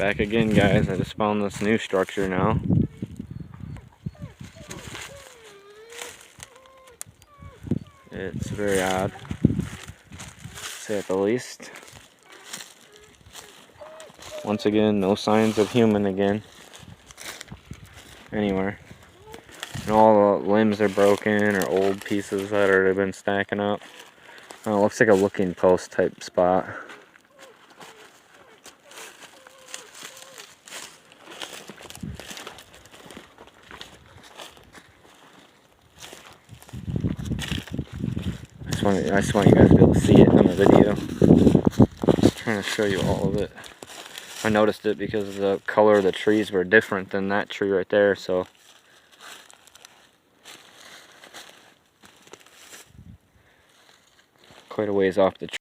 Back again, guys. I just found this new structure now. It's very odd, to say at the least. Once again, no signs of human again. Anywhere. And all the limbs are broken or old pieces that have been stacking up. It looks like a looking post type spot. I just want you guys to be able to see it on the video. Just trying to show you all of it. I noticed it because the color of the trees were different than that tree right there, so quite a ways off the tree.